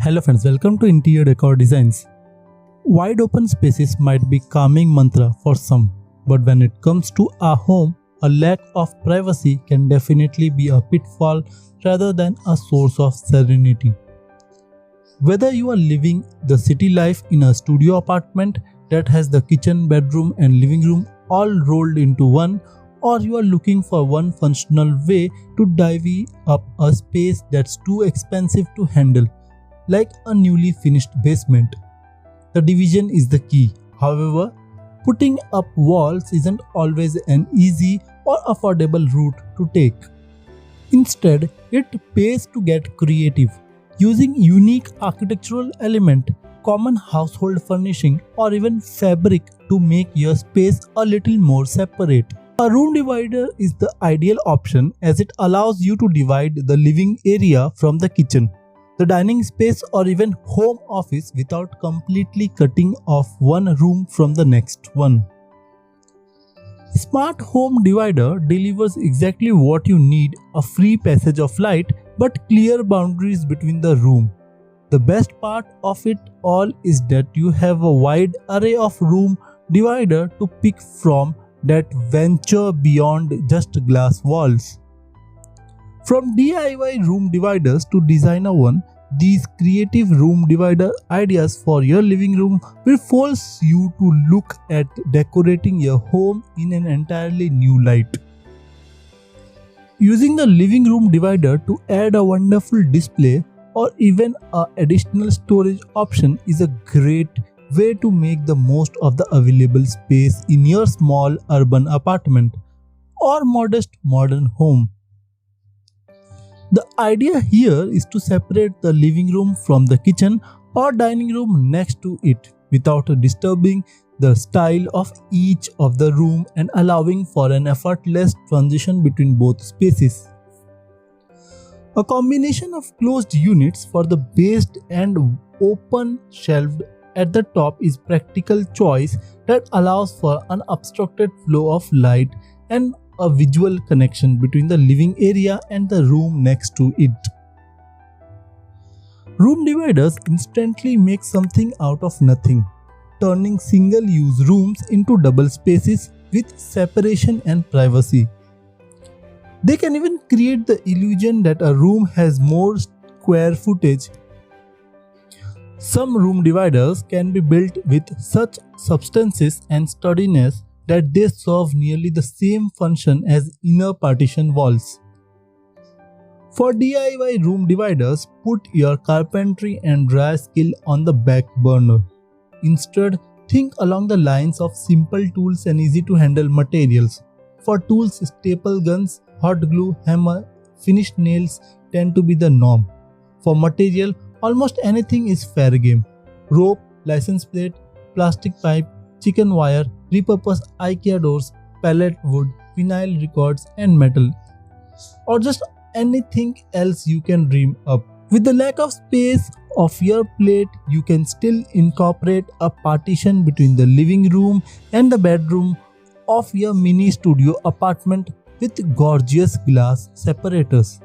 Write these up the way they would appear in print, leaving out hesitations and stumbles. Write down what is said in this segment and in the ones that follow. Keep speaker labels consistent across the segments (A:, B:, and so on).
A: Hello friends, welcome to Interior Decor Designs. Wide open spaces might be calming mantra for some, but when it comes to a home, a lack of privacy can definitely be a pitfall rather than a source of serenity. Whether you are living the city life in a studio apartment that has the kitchen, bedroom and living room all rolled into one, or you are looking for one functional way to divvy up a space that's too expensive to handle, like a newly finished basement, the division is the key. However, putting up walls isn't always an easy or affordable route to take. Instead, it pays to get creative, using unique architectural element, common household furnishing, or even fabric to make your space a little more separate. A room divider is the ideal option as it allows you to divide the living area from the kitchen, the dining space or even home office without completely cutting off one room from the next one. Smart Home Divider delivers exactly what you need, a free passage of light but clear boundaries between the room. The best part of it all is that you have a wide array of room divider to pick from that venture beyond just glass walls. From DIY room dividers to designer one, these creative room divider ideas for your living room will force you to look at decorating your home in an entirely new light. Using the living room divider to add a wonderful display or even an additional storage option is a great way to make the most of the available space in your small urban apartment or modest modern home. The idea here is to separate the living room from the kitchen or dining room next to it without disturbing the style of each of the room and allowing for an effortless transition between both spaces. A combination of closed units for the base and open shelved at the top is practical choice that allows for an unobstructed flow of light and a visual connection between the living area and the room next to it. Room dividers instantly make something out of nothing, turning single-use rooms into double spaces with separation and privacy. They can even create the illusion that a room has more square footage. Some room dividers can be built with such substances and sturdiness that they serve nearly the same function as inner partition walls. For DIY room dividers, put your carpentry and dry skill on the back burner. Instead, think along the lines of simple tools and easy to handle materials. For tools, staple guns, hot glue, hammer, finished nails tend to be the norm. For material, almost anything is fair game. Rope, license plate, plastic pipe, chicken wire, repurposed IKEA doors, pallet wood, vinyl records and metal, or just anything else you can dream up. With the lack of space of your plate, you can still incorporate a partition between the living room and the bedroom of your mini studio apartment with gorgeous glass separators.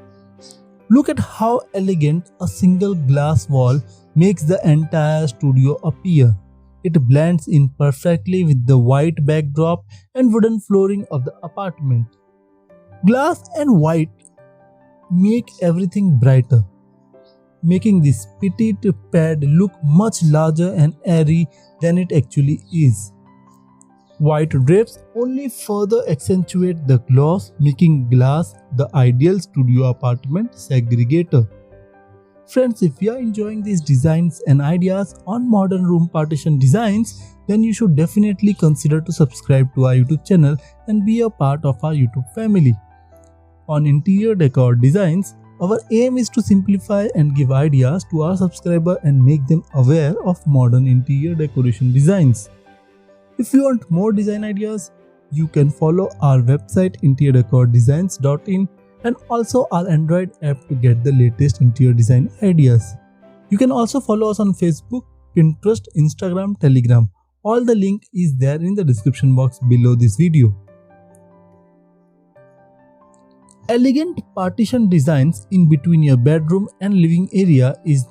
A: Look at how elegant a single glass wall makes the entire studio appear. It blends in perfectly with the white backdrop and wooden flooring of the apartment. Glass and white make everything brighter, making this petite pad look much larger and airy than it actually is. White drapes only further accentuate the gloss, making glass the ideal studio apartment segregator. Friends, if you are enjoying these designs and ideas on modern room partition designs, then you should definitely consider to subscribe to our YouTube channel and be a part of our YouTube family. On Interior Decor Designs, our aim is to simplify and give ideas to our subscribers and make them aware of modern interior decoration designs. If you want more design ideas, you can follow our website interiordecordesigns.in and also our Android app to get the latest interior design ideas. You can also follow us on Facebook, Pinterest, Instagram, Telegram. All the link is there in the description box below this video. Elegant partition designs in between your bedroom and living area is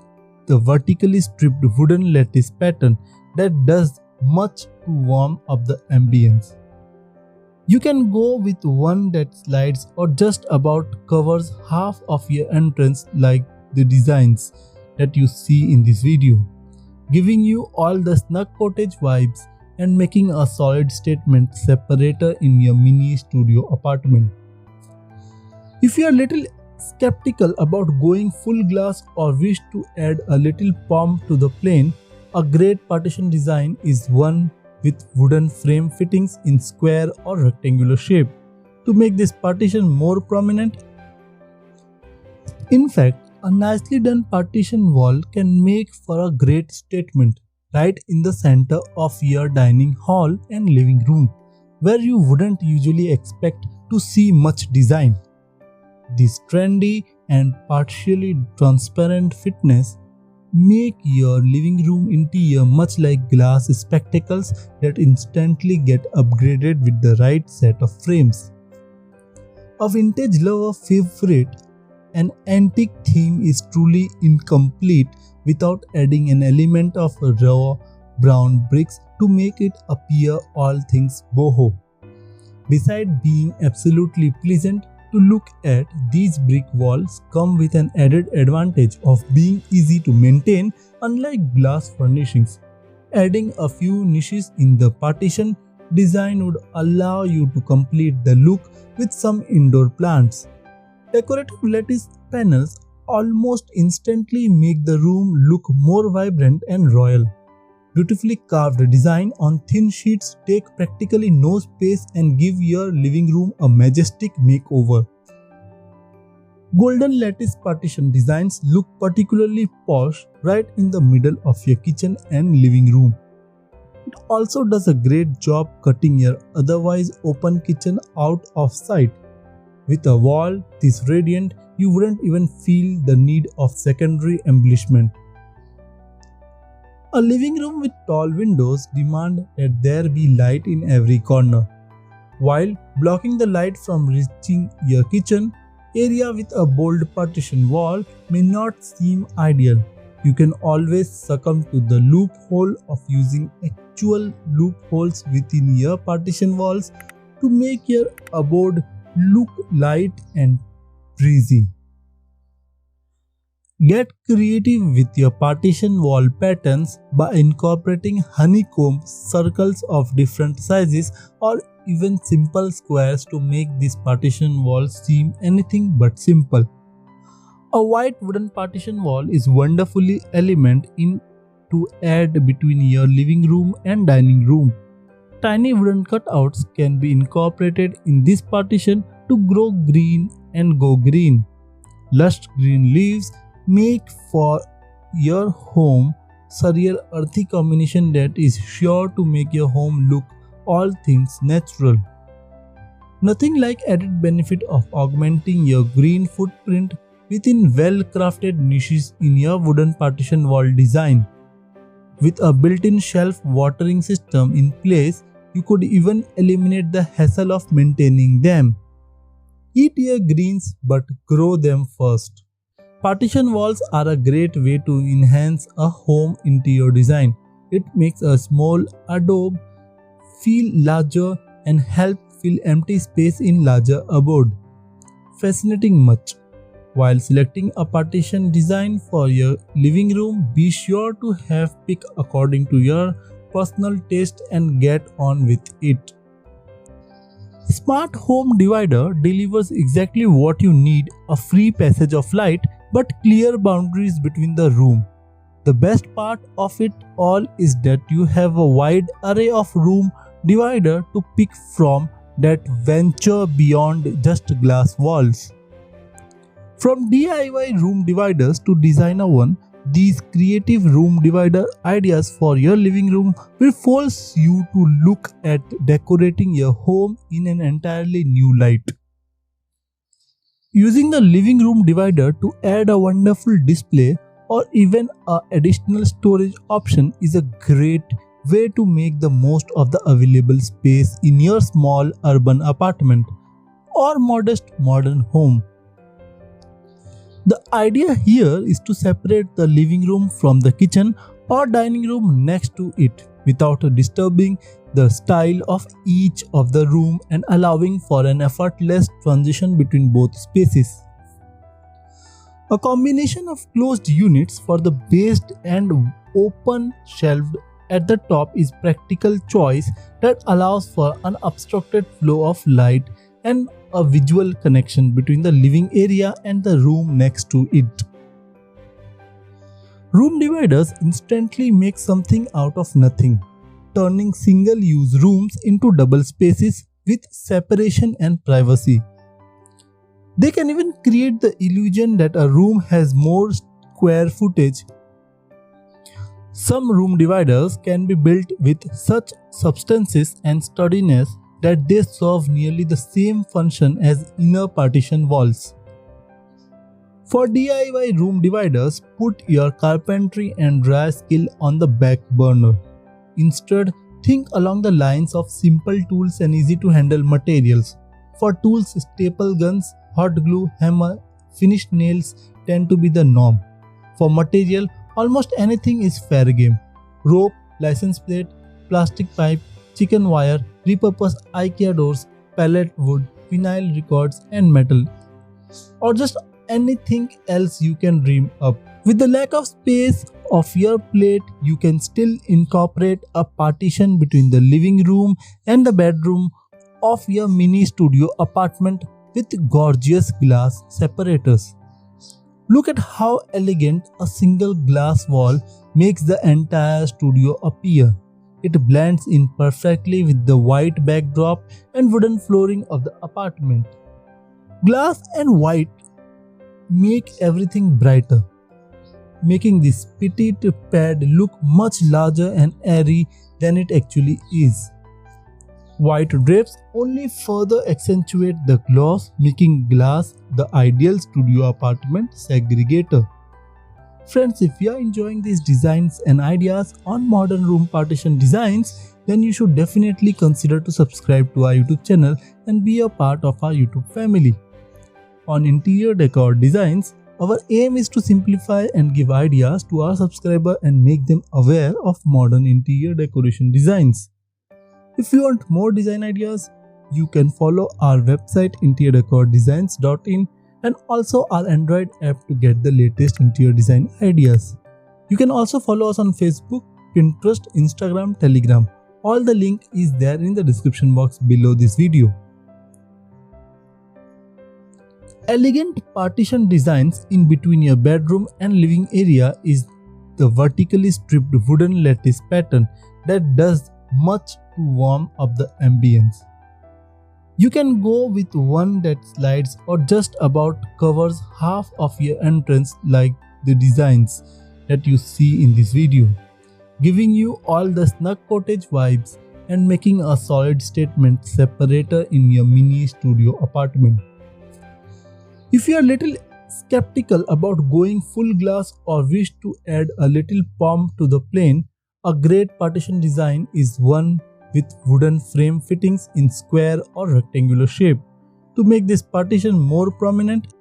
A: the vertically stripped wooden lattice pattern that does much to warm up the ambience. You can go with one that slides or just about covers half of your entrance like the designs that you see in this video, giving you all the snug cottage vibes and making a solid statement separator in your mini studio apartment. If you are little skeptical about going full glass or wish to add a little pomp to the plane, a great partition design is one with wooden frame fittings in square or rectangular shape to make this partition more prominent. In fact, a nicely done partition wall can make for a great statement right in the center of your dining hall and living room, where you wouldn't usually expect to see much design. This trendy and partially transparent fitness make your living room interior much like glass spectacles that instantly get upgraded with the right set of frames. A vintage lover favorite, an antique theme is truly incomplete without adding an element of raw brown bricks to make it appear all things boho. Besides being absolutely pleasant to look at, these brick walls come with an added advantage of being easy to maintain unlike glass furnishings. Adding a few niches in the partition design would allow you to complete the look with some indoor plants. Decorative lattice panels almost instantly make the room look more vibrant and royal. Beautifully carved design on thin sheets take practically no space and give your living room a majestic makeover. Golden lattice partition designs look particularly posh right in the middle of your kitchen and living room. It also does a great job cutting your otherwise open kitchen out of sight. With a wall this radiant, you wouldn't even feel the need of secondary embellishment. A living room with tall windows demand that there be light in every corner. While blocking the light from reaching your kitchen area with a bold partition wall may not seem ideal, you can always succumb to the loophole of using actual loopholes within your partition walls to make your abode look light and breezy. Get creative with your partition wall patterns by incorporating honeycomb circles of different sizes or even simple squares to make this partition wall seem anything but simple. A white wooden partition wall is wonderfully element in to add between your living room and dining room. Tiny wooden cutouts can be incorporated in this partition to grow green and go green. Lush green leaves make for your home surreal earthy combination that is sure to make your home look all things natural. Nothing like added benefit of augmenting your green footprint within well-crafted niches in your wooden partition wall design. With a built-in shelf watering system in place, you could even eliminate the hassle of maintaining them. Eat your greens but grow them first. Partition walls are a great way to enhance a home interior design. It makes a small adobe feel larger and help fill empty space in larger abode. Fascinating much. While selecting a partition design for your living room, be sure to have pick according to your personal taste and get on with it. Smart Home Divider delivers exactly what you need, a free passage of light but clear boundaries between the room. The best part of it all is that you have a wide array of room divider to pick from that venture beyond just glass walls. From DIY room dividers to designer one, these creative room divider ideas for your living room will force you to look at decorating your home in an entirely new light. Using the living room divider to add a wonderful display or even an additional storage option is a great way to make the most of the available space in your small urban apartment. or modest modern home. The idea here is to separate the living room from the kitchen or dining room next to it without disturbing the style of each of the room and allowing for an effortless transition between both spaces. A combination of closed units for the base and open shelved at the top is practical choice that allows for an unobstructed flow of light and a visual connection between the living area and the room next to it. Room dividers instantly make something out of nothing, turning single-use rooms into double spaces with separation and privacy. They can even create the illusion that a room has more square footage. Some room dividers can be built with such substances and sturdiness that they serve nearly the same function as inner partition walls. For DIY room dividers, put your carpentry and dry skill on the back burner. Instead, think along the lines of simple tools and easy to handle materials. For tools, staple guns, hot glue, hammer, finished nails tend to be the norm. For material, almost anything is fair game. Rope, license plate, plastic pipe, chicken wire, repurposed IKEA doors, pallet wood, vinyl records and metal, or just anything else you can dream up. With the lack of space of your plate, you can still incorporate a partition between the living room and the bedroom of your mini studio apartment with gorgeous glass separators. Look at how elegant a single glass wall makes the entire studio appear. It blends in perfectly with the white backdrop and wooden flooring of the apartment. Glass and white make everything brighter, making this petite pad look much larger and airy than it actually is. White drapes only further accentuate the gloss, making glass the ideal studio apartment segregator. Friends, if you are enjoying these designs and ideas on modern room partition designs, then you should definitely consider to subscribe to our YouTube channel and be a part of our YouTube family. On interior decor designs, our aim is to simplify and give ideas to our subscribers and make them aware of modern interior decoration designs. If you want more design ideas, you can follow our website interiordecordesigns.in and also our Android app to get the latest interior design ideas. You can also follow us on Facebook, Pinterest, Instagram, Telegram. All the link is there in the description box below this video. Elegant partition designs in between your bedroom and living area is the vertically stripped wooden lattice pattern that does much to warm up the ambience. You can go with one that slides or just about covers half of your entrance like the designs that you see in this video, giving you all the snug cottage vibes and making a solid statement separator in your mini studio apartment. If you are little skeptical about going full glass or wish to add a little pomp to the plane, a great partition design is one with wooden frame fittings in square or rectangular shape to make this partition more prominent.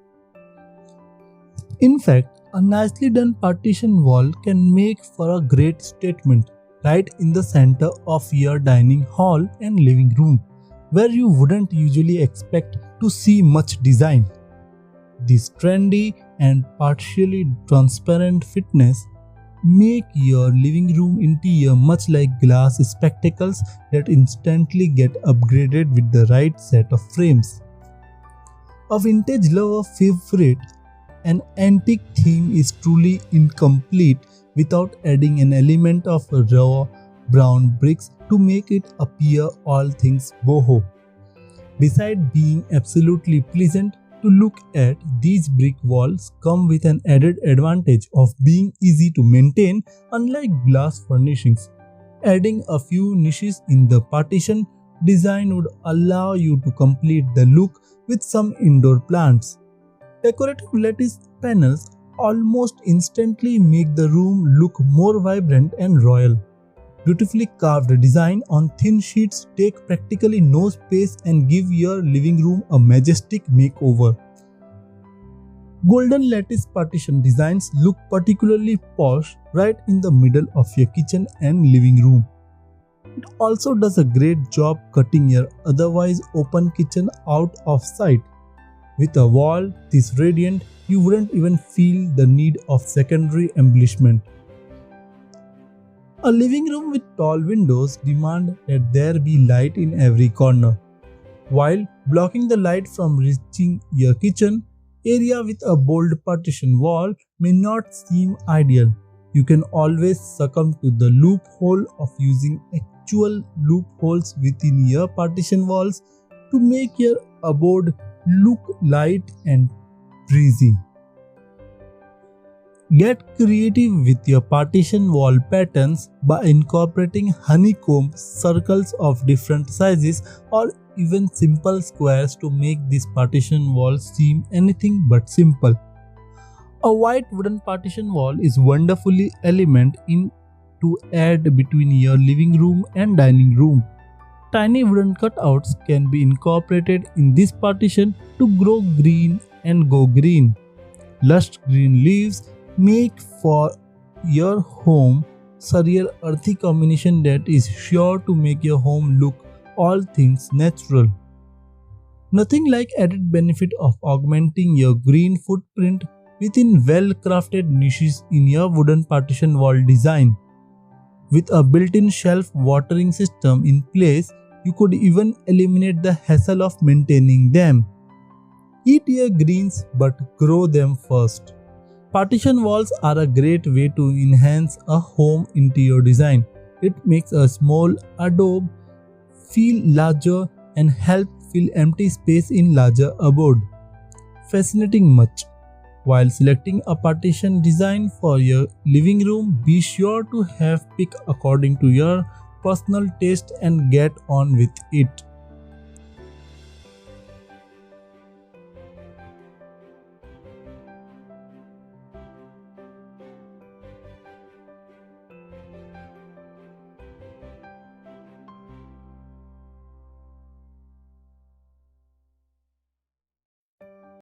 A: In fact, a nicely done partition wall can make for a great statement right in the center of your dining hall and living room, where you wouldn't usually expect to see much design. This trendy and partially transparent fitness make your living room interior much like glass spectacles that instantly get upgraded with the right set of frames. A vintage lover favorite, an antique theme is truly incomplete without adding an element of raw brown bricks to make it appear all things boho. Besides being absolutely pleasant to look at, these brick walls come with an added advantage of being easy to maintain unlike glass furnishings. Adding a few niches in the partition design would allow you to complete the look with some indoor plants. Decorative lattice panels almost instantly make the room look more vibrant and royal. Beautifully carved design on thin sheets take practically no space and give your living room a majestic makeover. Golden lattice partition designs look particularly posh right in the middle of your kitchen and living room. It also does a great job cutting your otherwise open kitchen out of sight. With a wall this radiant, you wouldn't even feel the need of secondary embellishment. A living room with tall windows demands that there be light in every corner. While blocking the light from reaching your kitchen area with a bold partition wall may not seem ideal, you can always succumb to the loophole of using actual loopholes within your partition walls to make your abode look light and breezy. Get creative with your partition wall patterns by incorporating honeycomb circles of different sizes or even simple squares to make this partition wall seem anything but simple. A white wooden partition wall is wonderfully element in to add between your living room and dining room. Tiny wooden cutouts can be incorporated in this partition to grow green and go green. Lush green leaves make for your home surreal earthy combination that is sure to make your home look all things natural. Nothing like added benefit of augmenting your green footprint within well-crafted niches in your wooden partition wall design. With a built-in shelf watering system in place, you could even eliminate the hassle of maintaining them. Eat your greens but grow them first. Partition walls are a great way to enhance a home interior design. It makes a small adobe feel larger and help fill empty space in larger abode. Fascinating much. While selecting a partition design for your living room, be sure to have pick according to your personal taste and get on with it.